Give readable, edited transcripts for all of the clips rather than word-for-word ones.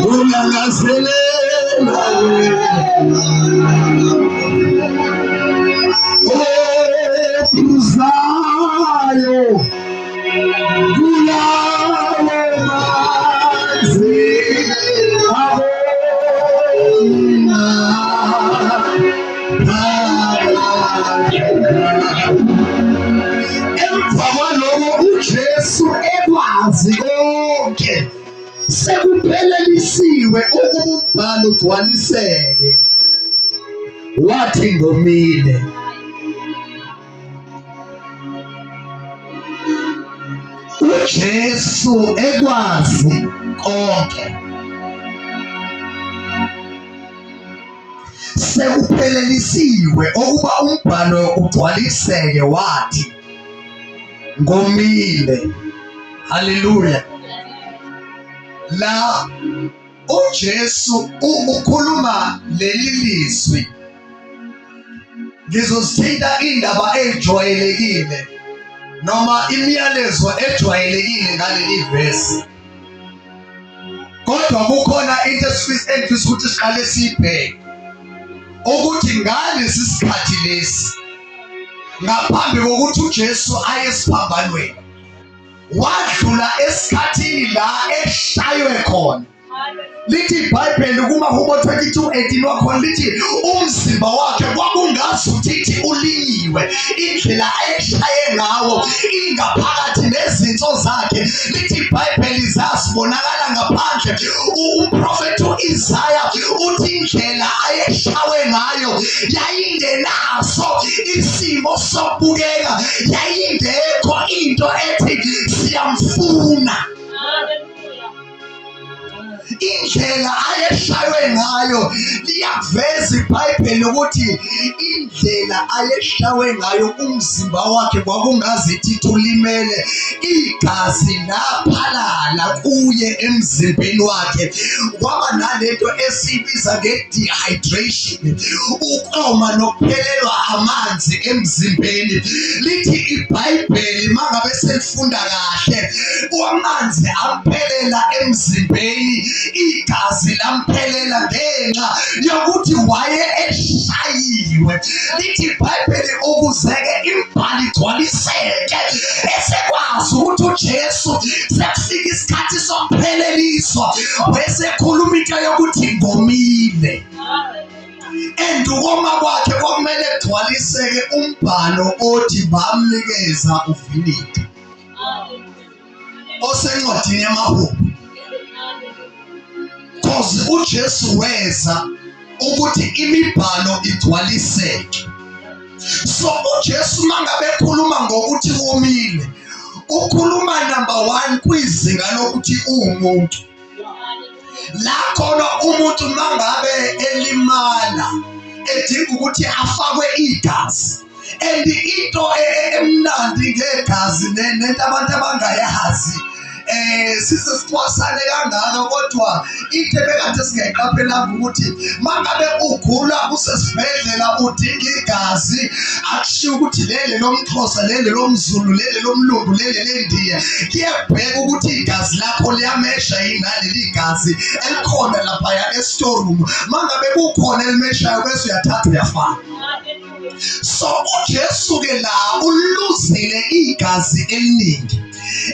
ulangazelela okuzayo kulawo manzi abona emva kwalokho uJesu ekwazi konke sekuphelelisiwe ukuba umbhalo ugcwaliseke wathi ngomile. uJesu ekwazi konke sekuphelelisiwe ukuba umbhalo ugcwaliseke wathi ngomile. Haleluya. La uJesu ukhuluma leli lizwi ngizosithinta indaba ejwayelekile noma imiyalezo ejwayelekile ngaleli verse, kodwa kukhona into engifisa ukuthi siqale siyibheke ukuthi ngalesi sikhathi lesi ngaphambi kokuthi uJesu aye esiphambanweni wadlula esikhathini la eshaywe khona. Lithi iBhayibheli kuMahubo 22:18 wakhona lithi umzimba wakhe kwakungazuthi ulinyiwe, indlela ayeshaye ngawo ingaphakathi nezinso zakhe. Lithi iBhayibheli zasibonakala ngaphandle. Uprofethi uIsaya uthi indlela ayeshawe ngayo yayingenaso isimo sokubukeka, yayingekho into ethi siyamfuna. Indlela ayeshaywe ngayo liyaveza iBhayibheli ukuthi indlela ayeshaywe ngayo umzimba wakhe kwakungazithi ulimele, igazi laphalala kuye emzimbeni wakhe, kwaba nalento esibiza nge-dehydration, ukoma nokuphelelwa amanzi emzimbeni. Lithi iBhayibheli mangabe selifunda kahle, amanzi amphelela emzimbeni, igazi lamphelela ngenxa yokuthi waye eshayiwe. Lithi iBhayibheli ukuzeke imbali igcwaliseke, esekwazi ukuthi uJesu sekufika isikhathi sokupheleliswa, wesekhuluma into yokuthi ngomile. Endukoma kwakhe kwakumele kugcwaliseke umbhalo othi bamnikeza uViniga osencwadini yaMahubo. Because uJesu weza ukuthi imibhalo igcwaliseke. So uJesu mangabe ekhuluma ngokuthi womile, ukhuluma number 1 kwizinga lokuthi umuntu. La khona umuntu mangabe elimala edinga ukuthi afakwe igazi. And into emnandi ngegazi nento abantu abangayazi sisesixwasane kangaka, kodwa into ebekade singayiqaphela ukuthi mangabe ugula usesibhedlela udinga igazi, akushiwo ukuthi leli lomXhosa, leli lomZulu, leli lomlungu, leli lendiya. Kuyebheka ukuthi igazi lakho liyamesha yini naleli igazi elikhona lapha e-store room. Mangabe kukhona elimeshayo bese uyathatha uyafaka. So uJesu ke la uluzile igazi eliningi.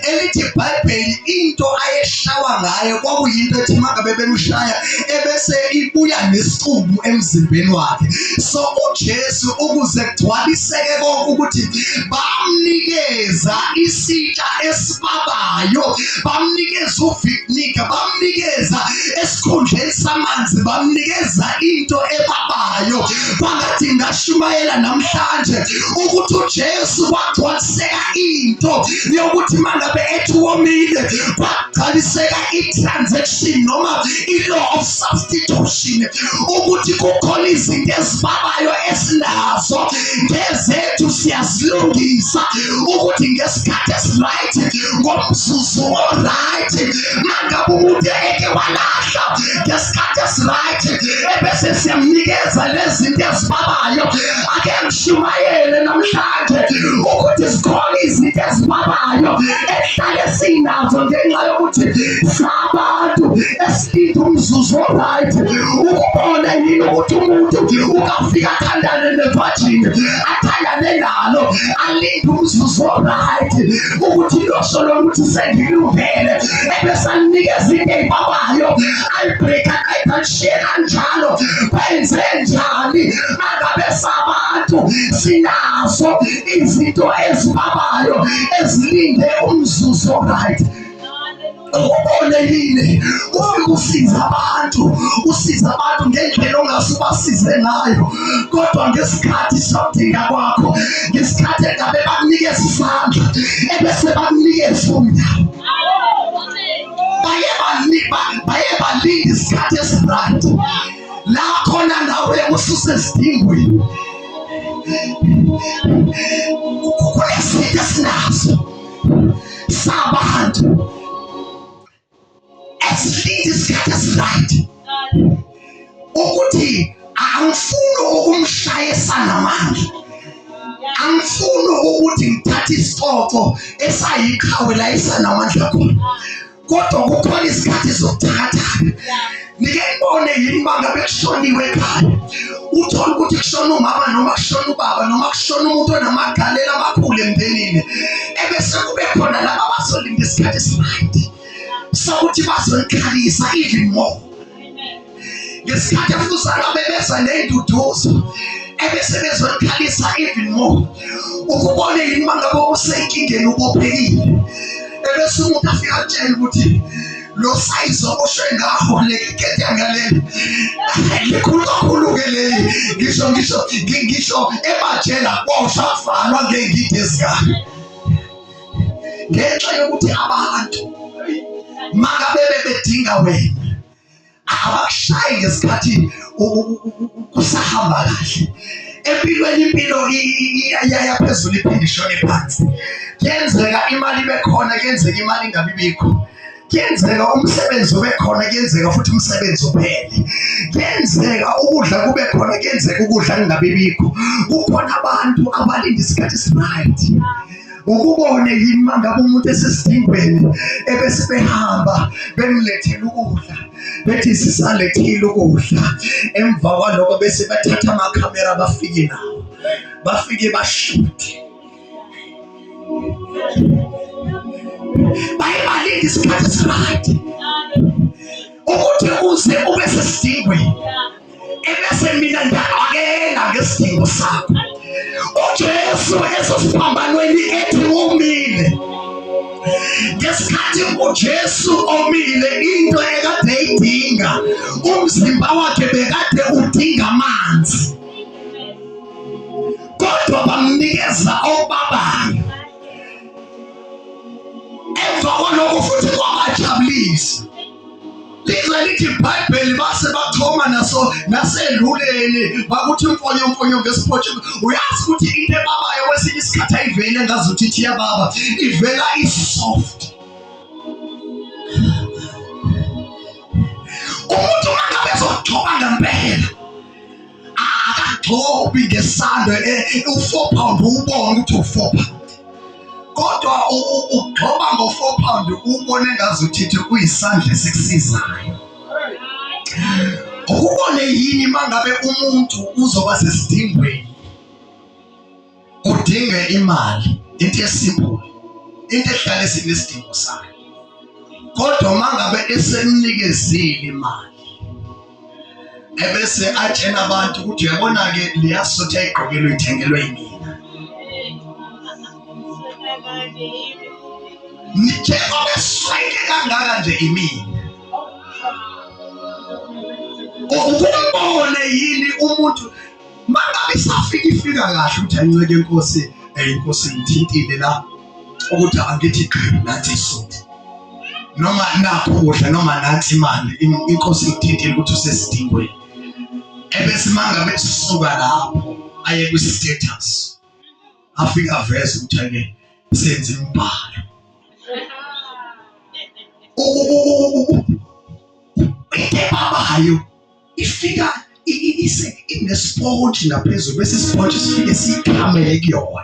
Elithi iBhayibheli into ayeshawa ngayo kwakuyinto ethi mangabe belushaya ebese ibuya nesicubu emzimbeni wakhe. So uJesu ukuze kugcwaliseke konke ukuthi bamnikeza isitsha esibabayo, bamnikeza uViniga, bamnikeza esikhundleni samanzi, bamnikeza into ebabayo. Kwangathi ngashumayela namhlanje ukuthi uJesu kwagcwaliseka into yokuthi mangabe ethi womile kwagcwaliseka i-transaction noma i-law of substitution, ukuthi kukhona izinto ezibabayo esinazo ngezethu siyazilungisa ukuthi ngesikhathi esiright ngomzuzu oright mangabe umuntu eke walahla ngesikhathi esiright ebese siyamnikeza le nezinto ezibabayo ake ngishumayele namhlanje ukuthi zikhona izinto ezibabayo esihlale sinazo ngenxa yokuthi sabantu esilinda umzuzu right ukubona yini ukuthi umuntu ukafika athandane nevagin athandane nalo alinde umzuzu right ukuthi losho lokuthi sengilungele ebese anikeza into ezibabayo alibreaka ayishiye kanjalo benze njani mangabe sabantu sinazo izinto ezibabayo ezilinde umzuzu right ubone yini ufika usiza abantu ngendlela ongasubasize ngayo kodwa ngesikhathi sodinga kwakho ngesikhathi engabe bakunikeza isandla ebese bakunikeza unyawo baye balinda isikhathi esiright la khona nawe ususesidingweni kunezinto esinazo sabantu esilinde isikhathi esiright ukuthi angifuni ukumshayisa namandla angifuni ukuthi ngithathe isifoco esayiqhawe la isanamandla khona kodwa kukhona isikhathi zokuthatha nike ngibone yini mangabe kushoniwe ekhaya uthola ukuthi kushona umama noma kushona ubaba noma kushona umuntu onamagalela amakhulu emndenini ebese kube khona laba bazolinda isikhathi esiright sokuthi bazokhalisa even more ngesikhathi futhi ngabe beza nenduduzo ebese bezokhalisa even more ukubone yini mangabe usenkingeni ubophekile ebese umuntu afika atshela ukuthi lo size oshwe ngaho lekhethe ngaleli likhulu kakhulu ke leli ngisho ebajela kwawushafalwa ngengidi ezingane ngenxa yokuthi abantu mangabe bedinga wena abakushayi ngesikhathi kusahamba kahle empilweni impilo iyaya phezulu iphinde ishone phansi kuyenzeka imali bekhona kuyenzeka imali ingabibikho kuyenzeka umsebenzi ube khona kuyenzeka futhi umsebenzi uphele kuyenzeka ukudla kube khona kuyenzeka ukudla kungabibikho kukhona abantu abalinda isikhathi esiright ukubone yini mangabe umuntu esesidingweni ebese behamba bemlethela ukudla bethi sisalethile ukudla emva kwaloko bese bathatha amakhamera bafike nawo bafike bashute bayibalinde isikhathi esiright ukuthi uze ube sesidingweni ebese mina ngiyakela ngesidingo sakho uJesu esosiphambanweni ethi umile ngesikhathi uJesu omile into ekade idinga umzimba wakhe bekade udinga amanzi kodwa bamnikeza obabayo emva kwalokho futhi kwabajabulisa lize lithi iBhayibheli base baxhoma naseluleni bakuthi umfonyo ngesiphotshi uyazi ukuthi into ebabayo kwesinye isikhathi ayiveli engazuthi ithi yababa ivela isoft umuntu mangabe ezogcoba ngempela akagcobi ngesando u4 pound ubone ukuthi u4 pound kodwa ugcoba ngo4 pound ubone ngazuthi kuyisandla esikusizayo ukubone yini mangabe umuntu uzoba sesidingweni udinge imali into esimple into ehlale sinesidingo sayo kodwa mangabe esemnikezile imali ebese atshena abantu ukuthi uyabona ke liyasotha igqokelo ithengelwe yini njengoba eswayeke kangaka nje imini ukubone yini umuntu mangabe ifika kahle ukuthi ayinceke inkosi ngithintile la ukuthi angithi nathi isonto noma nakho ukudla noma nathi imali inkosi ngithintile ukuthi usesidingweni ebese mangabe sisuka lapho aye kwi-status afika aveze ukuthi ake senze imbhalo into ebabayo ifika inesponge naphezulu bese isponge sifike sikhamele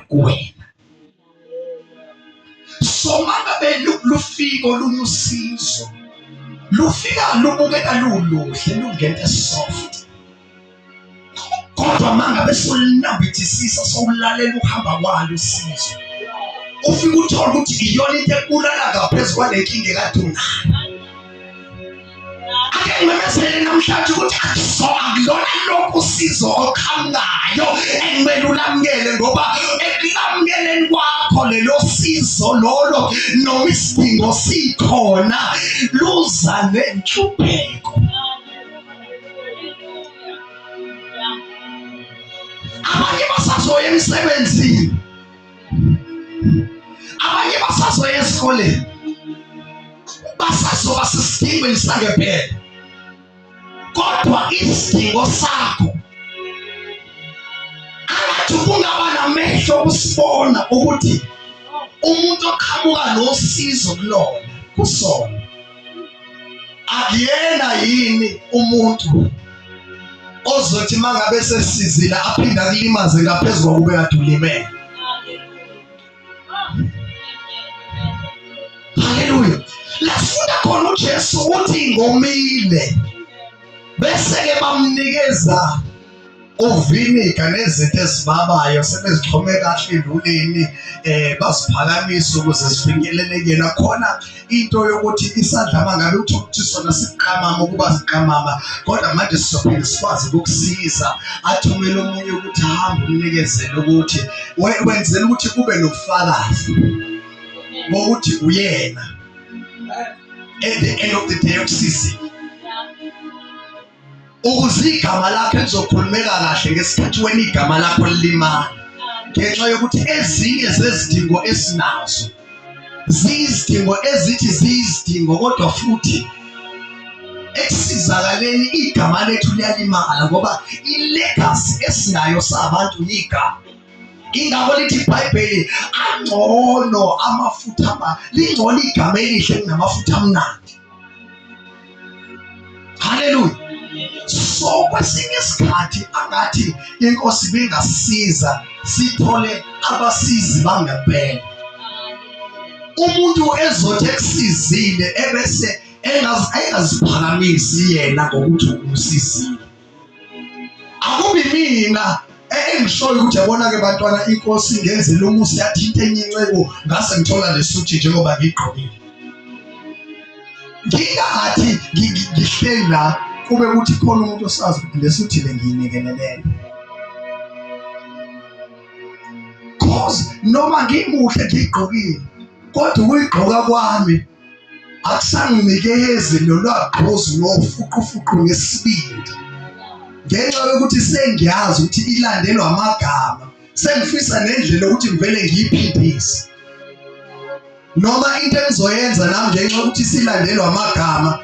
kuwena. So mangabe lufika olunye usizo lufika lubukeka luluhle lungento soft, kodwa mangabe solinambithisisa sowulalela ukuhamba kwalo usizo ufika uthola ukuthi iyona into ekulala ngaphezulu kwalenkinga ekade unayo. Ake ngimemezele namhlanje ukuthi akulona lokho usizo okhangayo ekumele ulamukele, ngoba ekulamukeleni kwakho lelo sizo lolo noma isidingo sikhona luza nenhlupheko. Abanye basazoya emsebenzini, abanye basazoya esikoleni, basazoba sisidingweni sangempela, kodwa isidingo sakho angathi kungaba namehlo okusibona ukuthi umuntu oqhamuka nosizo kulona kusona akuyena yini umuntu ozothi mangabe sesizile aphinda kulimaze ngaphezulu kokube kade ulimele. Haleluya. Lafunda khona uJesu uthi ngomile bese-ke bamnikeza uviniga nezinto ezibabayo sebezixhome kahle endulini baziphakamisa ukuze zifinyelele kuyena. Khona into yokuthi isandla mangabe uthi sona siqamama ukuba siqamama, kodwa manje sizophinde sikwazi ukukusiza. Athumele omunye ukuthi ahambe umnikezele ukuthi wenzele ukuthi kube nobufakazi bokuthi uyena at the end of the day ukusizile, ukuze igama lakho lizokhulumeka kahle ngesikhathi wena igama lakho lilimala, ngenxa yokuthi ezinye zezidingo esinazo zizidingo ezithi ziyizidingo, kodwa futhi ekusizakaleni igama lethu liyalimala ngoba ilegacy esinayo sabantu igama. Ingakho lithi iBhayibheli angcono amafutha lingcono igama elihle kunamafutha amnandi. Haleluya. So kwesinye isikhathi angathi inkosi bengasiza sithole abasizi bangempela, umuntu ezothi ekusizile ebese engaziphakamisi yena ngokuthi umsizile. Akubi mina engishoyo ukuthi yabona ke bantwana inkosi ngenzele umusa yathi into enyinceko ngase ngithola lesuthi njengoba ngigqokile. Ngingathi ngihleli la kube ukuthi khona umuntu osazi ukuthi lesuthi le ngiyinikelelele. Cause noma ngimuhle ngigqokile, kodwa ukuyigqoka kwami akusanginikeze nolwagqozi nofuqufuqu ngesibindi, ngenxa yokuthi sengiyazi ukuthi ilandelwa amagama. Sengifisa nendlela ukuthi ngivele ngiyiphindise, noma into engizoyenza nami ngenxa yokuthi silandelwa amagama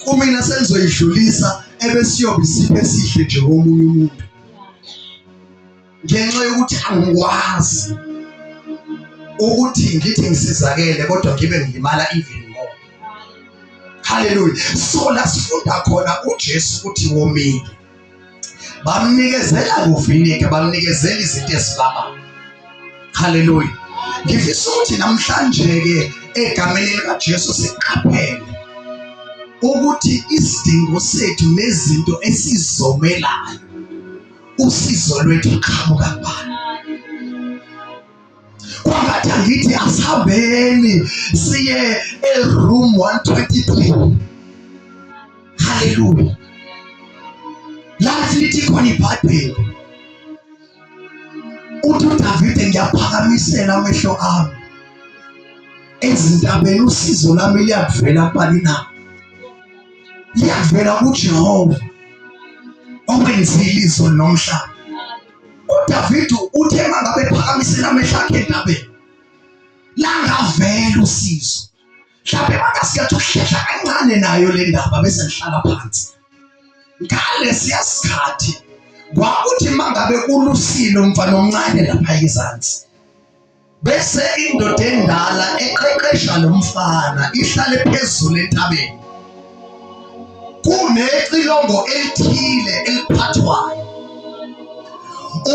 kumina sengizoyidlulisa ebesiyobe isipho esihle nje komunye umuntu, ngenxa yokuthi angikwazi ukuthi ngithi ngisizakele kodwa ngibe ngilimala even more. Haleluya. So lasifunda khona uJesu uthi womile bamnikezela kuviniga, bamnikezela izinto ezibabayo. Haleluya. Ngifisa ukuthi namhlanje ke egameni likaJesu siqaphele ukuthi isidingo sethu nezinto esizomelayo usizo lwethu luqhamuka kubani. Kwangathi angithi asihambeni siye eroom 123. Haleluya. Lathi lithi khona iBhayibheli uthi uDavide ngiyaphakamisela amehlo ami ezintabeni, usizo lami liyavela kubani na? Liyavela kuJehova owenzile izulu nomhlaba. uDavide uthe mangabe ephakamisela amehlo akhe entabeni langavela usizo. Mhlawumbe mangasiyathi ukuhlehla kancane nayo le ndaba bese ngihlala phansi. Ngalesiya sikhathi kwakuthi mangabe kulusile umfana omncane lapha ezantsi, bese indoda endala eqeqesha lo mfana ihlale phezulu entabeni. kunecilongo elithile eliphathwayo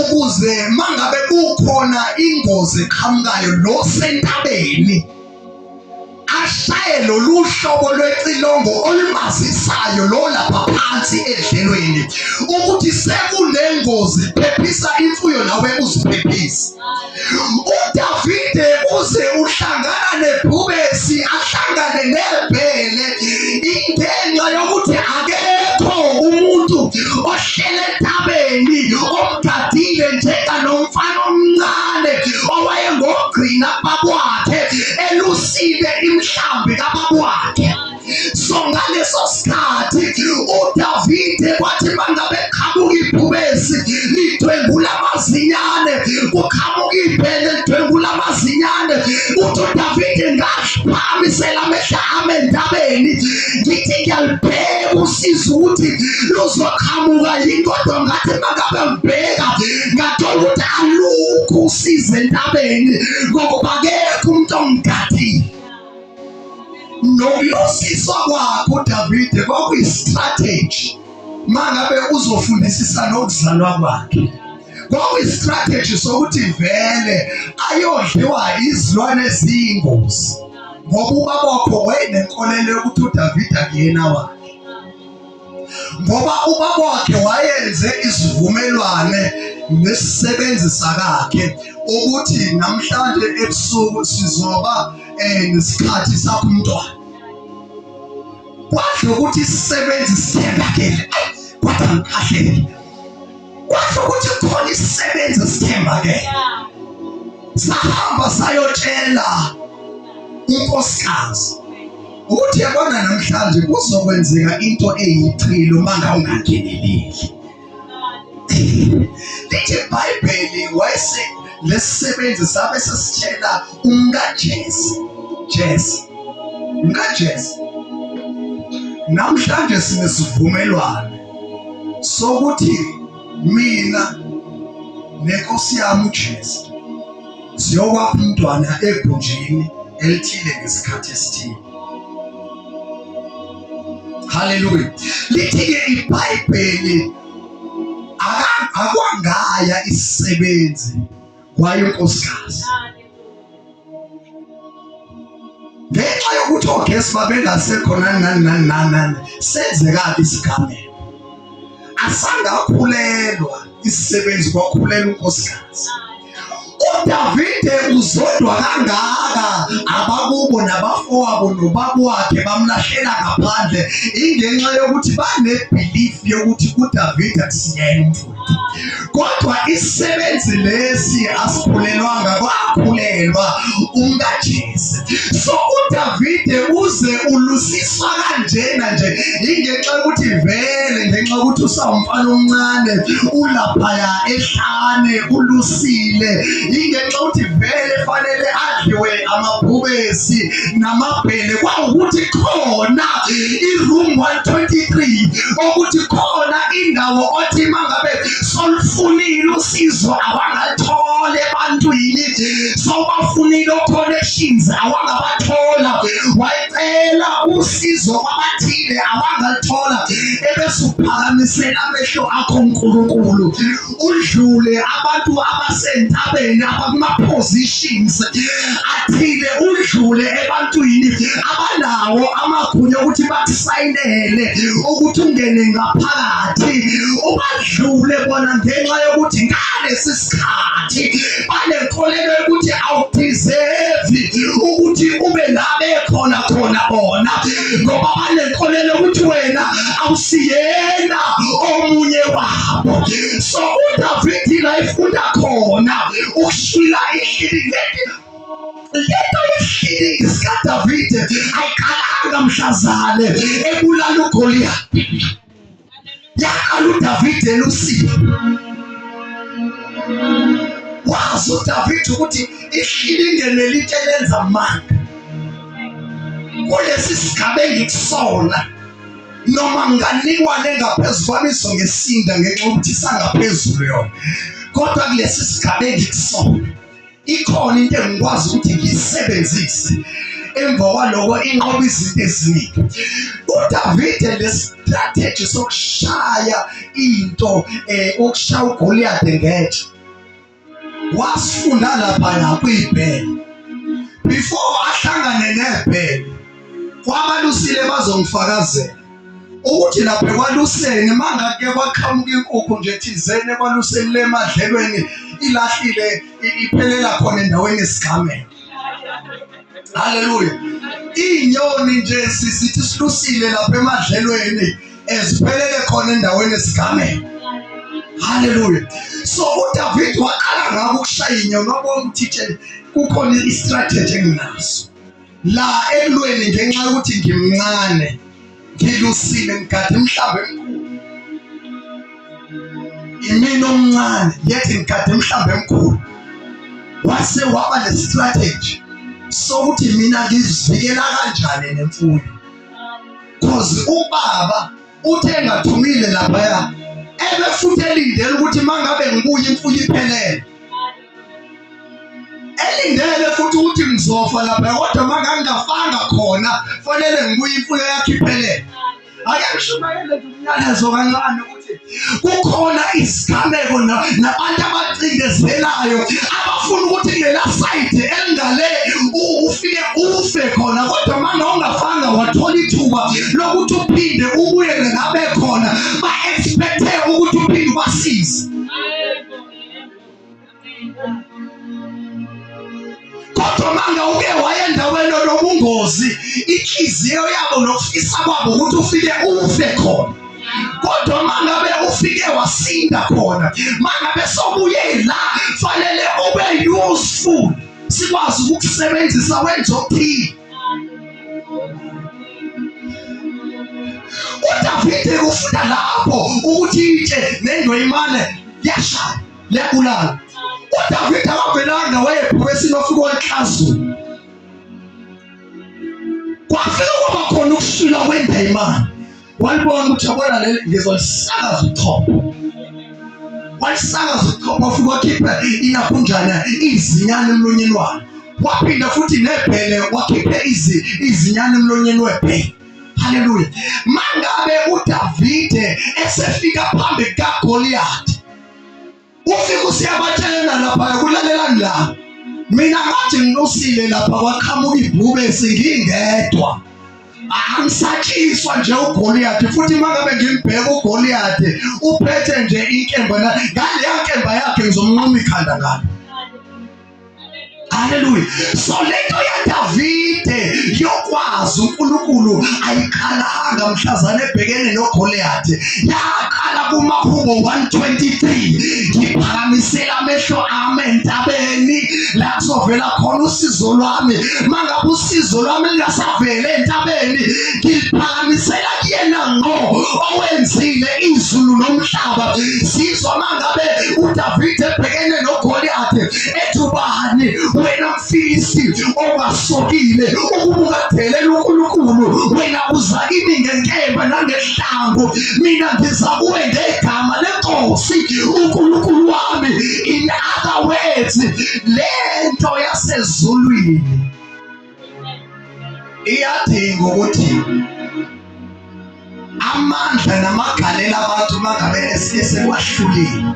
ukuze mangabe kukhona ingozi eqhamukayo lo sentabeni ashaye lolu hlobo lwecilongo olumazisayo lo lapha phansi edlelweni ukuthi sekunengozi, phephisa imfuyo nawe uziphephise. uDavide uze uhlangana nebhubesi ahlangane nebhele ingenxa yokuthi akekho umuntu ohlele entabeni omgadile njenganomfana omncane owayengogqina bakwakhe elusile imhlambi kababwakhe. So ngaleso sikhathi uDavide kwathi mangabe qhamuka ibhubesi lidwengula amazinyane, kuqhamuka ibhele lidwengula amazinyane, uthi uDavide ngaphakamisela amehlo ami entabeni ngithi ngiyalibheka usizo ukuthi luzoqhamuka yini, kodwa ngathi mangabe ngibheka ngathola ukuthi alukho usizo entabeni ngoba akekho umuntu ongigadile. Nokusizwa kwakho uDavide kwakuyistrategy mangabe uzofundisisa nokuzalwa kwakhe. Kwakuyistrategy sokuthi vele ayodliwa izilwane eziyingozi ngoba ubaba wakho wayenenkolelo yokuthi uDavide akuyena wakhe, ngoba ubaba wakhe wayenze isivumelwane nesisebenzi sakhe ukuthi namhlanje ebusuku sizoba nesikhathi sakho umntwana. Kwasho ukuthi isisebenzi sithembakele, kodwa ngikahlele. Kwasho ukuthi khona isisebenzi sithembakele. Sahamba sayotshela unkosikazi ukuthi yabona namhlanje kuzokwenzeka into eyichilo manga ungangeneleli. Lithi iBhayibheli wayese lesisebenzi sabe sesitshela Jesse, namhlanje sinesivumelwano sokuthi mina nenkosi yami uJesse siyokwakha umntwana egunjini elithile ngesikhathi esithile. Hallelujah. Lithi-ke iBhayibheli akwangaya isisebenzi kwayonkosikazi ngenxa yokuthi oGesi babengasekhona nani senzeka isigameko. Asangakhulelwa isisebenzi, kwakhulelwa unkosikazi. uDavide uzodwa kangaka abakubo nabafowabo nobaba wakhe bamlahlela ngaphandle ingenxa yokuthi banebelief yokuthi uDavide akusiyena umfowethu. Kodwa isisebenzi lesi asikhulelwanga, kwakhulelwa umkaJesse. So uDavide uze ulusiswa kanjena nje ingenxa yokuthi vele ngenxa yokuthi usawumfana omncane ulaphaya ehlane ulusile, ingenxa yokuthi vele fanele adliwe amabhubesi namabhele. Kwawukuthi khona iroom 123 ukuthi khona indawo othi mangabe solifunile usizo awangathole ebantwini, sobafunile connections awangabathola, wayecela usizo kwabathile awangalithola, ebese uphakamisela amehlo akho uNkulunkulu udlule abantu abasentabeni abakuma-positions athile, udlule ebantwini abanawo amagunya ukuthi bakusayinele ukuthi ungene ngaphakathi, ubadlule bona ngenxa yokuthi ngalesi sikhathi banenkolelo yokuthi awudeserve ukuthi ube ngabe khona bona, ngoba banenkolelo ukuthi wena awusiyena omunye wabo. So uDavide la ifunda khona ukushila ihlili lento yehlili sikaDavide ayiqalanga mhlazane ebulala uGoliath. Yaqala uDavide elusile. Wazi uDavide ukuthi ihlili ngenelitshe lenza amanga kulesi sigaba engikusola, noma ngiganikwa ngaphezu kwamiso ngesinda ngenxa yokuthi sangaphezulu yona, kodwa kulesi sigaba engikusola ikhona into engikwazi ukuthi ngiyisebenzise emva kwaloko inqoba izinto eziningi. uDavide le-strategy sokushaya into ukushaya uGoliath ngetshe wasifunda lapha kwiBhele. Before ahlangane neBhele kwabalusile bazongifakazela ukuthi lapha ekwaluseni mangake kwaqhamuka inkukhu nje thizeni ekwaluseni lemadlelweni ilahlile iphelela khona endaweni esigameni. Haleluya. Inyoni nje sisithi silusile lapha emadlelweni eziphelele khona endaweni esigameni. Haleluya. So uDavid waqala ngako ukushaya inyoni wabona ukuthi kukhona istrategy enginaso la ekulweni ngenxa yokuthi ngimncane ngilusile ngikade mhlambe emkhulu. Imina omncane yethi ngikade mhlambe emkhulu. Wase waba le-strategy sokuthi mina ngizivikela kanjani nemfuyo. Cause ubaba uthe engathumile lapha futhi elindele ukuthi mangabe ngibuye imfuyo iphelele. Elindele futhi ukuthi ngizofa lapha kodwa mangangafanga khona fanele ngibuye imfuyo yakhe iphelele. Ake ngishumayele nje umyalezo kancane ukuthi kukhona isigameko nabantu abacindezelayo abafuna ukuthi kulela side elingale ufike ufe khona kodwa manje ungafanga wathola ithuba lokuthi uphinde ubuye ngabe khona ba-expecte ukuthi uphinde ubasize. Kodwa manga uke wayendaweni lobungozi inhliziyo yabo nokufisa kwabo ukuthi ufike ufe khona. Kodwa mangabe ufike wasinda khona mangabe sobuye la fanele ube useful sikwazi ukusebenzisa wenza okuthile. uDavide ufunda lapho ukuthi itshe nendweyimane yashaya lebulala. uDavide akavelanga wayephokesini wafika wanhlazula. Kwafika kwaba khona ukushila kwendayimane. Walibona ukuthi yabona leli ngizolisakaza uthopho. Walisakaza uthopho wafika wakhipha inakunjana izinyane emlonyeni wakhe. Waphinda futhi neBhele wakhipha izinyane emlonyeni weBhele. Haleluya. Mangabe uDavide esefika phambi kaGoliath ufika usiyabatshela lapha kulalelani la. Mina ngathi nginosile lapha kwaqhamuka ibhube singingedwa. Angisatshiswa nje uGoliath futhi mangabe ngimbheka uGoliath uphethe nje inkemba ngaleya nkemba yakhe ngizomnquma ikhanda ngalo. Haleluya. So lento yaDavide yokwazi uNkulunkulu ayikhalanga mhlazana ebhekene noGoliath. Yaqala kuMahubo 1:23. Ngiphakamisela amehlo ami entabeni la sovela khona usizo lwami. Mangabe usizo lwami lingasavela entabeni ngiphakamisela yena ngqo owenzile izulu nomhlaba. Sizwa mangabe uDavide ebhekene noGoliath ethubani wena mfisi ongasokile ukubukadelela uNkulunkulu wena uza kimi ngenkemba nangehlangu mina ngiza kuwe ngegama leNkosi uNkulunkulu wami. In other words lento yasezulwini iyadinga ukuthi amandla namagalelo abantu mangabe sewahlulile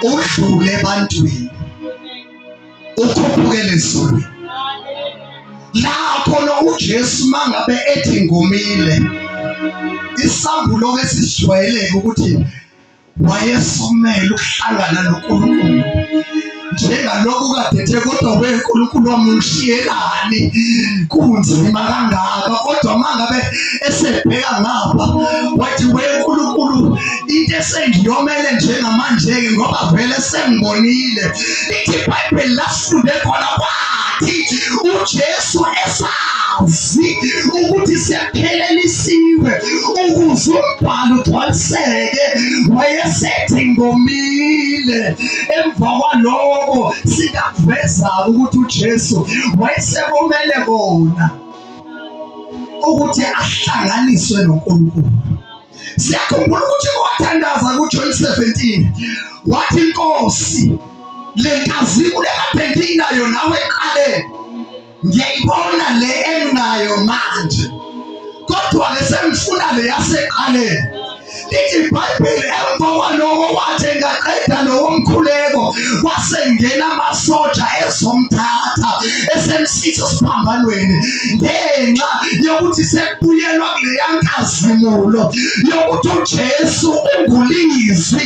udlule ebantwini ukhuphukele ezulwini. Lapho lo uJesu mangabe ethi ngomile isambulo esijwayeleke ukuthi wayesomela ukuhlangana noNkulunkulu njengalokhu kadethe kodwa weNkulunkulu wami ngishiyelani kunzima kangaka. Kodwa mangabe esebheka ngapha wathi weNkulunkulu into esengiyomele njengamanje ngoba vele sengibonile. Lithi iBhayibheli lasifunde khona kwathi uJesu esazi ukuthi siyaphelelisiwe ukuze umbhalo ugcwaliseke wayesethi ngomile. Emva kwalokho sikaveza ukuthi uJesu wayesebomele bona ukuthi ahlanganiswe noNkulunkulu. Siyakhumbula ukuthi wathandaza kuJohn 17 wathi Nkosi le nkazimu lekade nginayo nawe eqaleni ngiyayibona le enayo manje, kodwa-ke sengifuna le yasekuqaleni. Lithi iBhayibheli emva kwaloko wathi engaqeda lowo mkhuleko kwasengena amasoja ezomthatha esemsitha esiphambanweni, ngenxa yokuthi sekubuyelwa kuleya nkazimulo yokuthi uJesu ungulizwi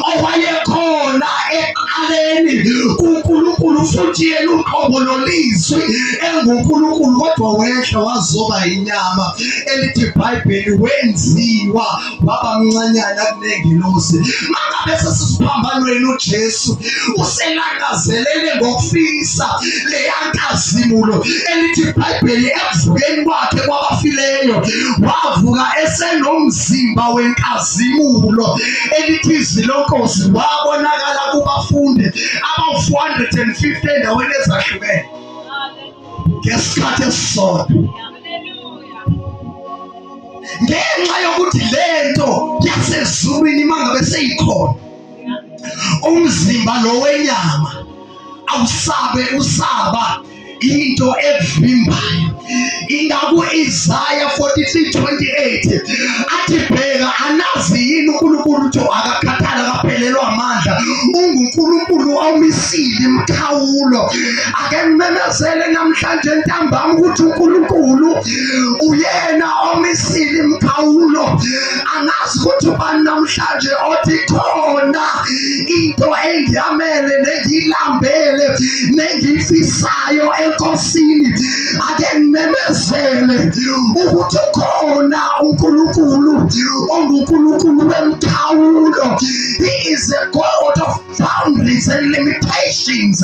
owayekhona ekuqaleni kuNkulunkulu, futhi yena uqobo lolizwi enguNkulunkulu, kodwa wehla wazoba inyama. Elithi iBhayibheli wenziwa waba mncanyana kunengilosi. Mangabe sesisiphambanweni uJesu uselangazelele ngokufisa leya nkazimulo. Elithi iBhayibheli ekuvukeni kwakhe kwabafileyo wavuka esenomzimba wenkazimulo. Elithi izwi lenkosi wabonakala kubafundi aba-450 endaweni ezahlukene ngesikhathi esisodwa, ngenxa yokuthi lento yasezulwini mangabe seyikhona, umzimba lo wenyama awusabe usaba into evimbayo. Ingaku Isaiah 43:28 athi bheka, anazi yini uNkulunkulu ukuthi akakhathala kaphelelwa amandla, unguNkulunkulu omisile imkhawulo. Ake ngimemezele namhlanje ntambama ukuthi uNkulunkulu uyena omisile imkhawulo. Angazi ukuthi ubani namhlanje othi khona into engiyamele nengilambele nengifisayo enkosini. Ake ngimemezele ukuthi khona uNkulunkulu onguNkulunkulu wemkhawulo. He is a God of boundaries and limitations.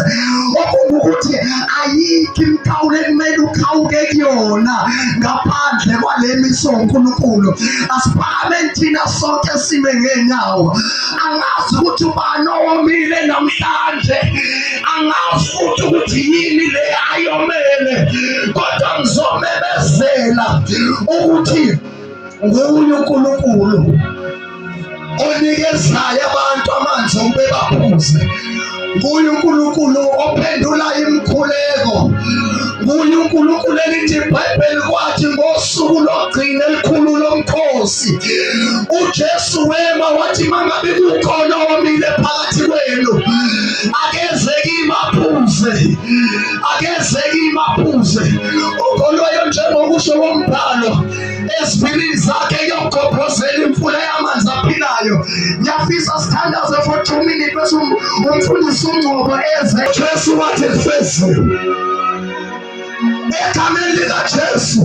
Okungukuthi ayikho imkhawulo ekumele ukhawuke kuyona ngaphandle kwale miso uNkulunkulu. Asiphakame thina sonke sime ngenyawo. Angazi ukuthi ubani owomile namhlanje, angazi futhi ukuthi yini le ayomele, kodwa ngizomemezela ukuthi nguye uNkulunkulu onikezayo abantu amanzi ube baphuze. Nguye uNkulunkulu ophendula imikhuleko. Nguye uNkulunkulu elithi iBhayibheli kwathi ngosuku lokugcina elikhulu lomkhosi uJesu wema wathi mangabe kukhona owomile phakathi kwenu akeze kimaphuze, akeze kimaphuze. Ukholwayo njengokusho wombhalo ezibilini zakhe yokugobhozela imfula yamanzi aphilayo. Ngiyafisa sithandaze for 2 minutes bese umfundisi uNgcobo eze. Jesu wathi efeziwe egameni likaJesu.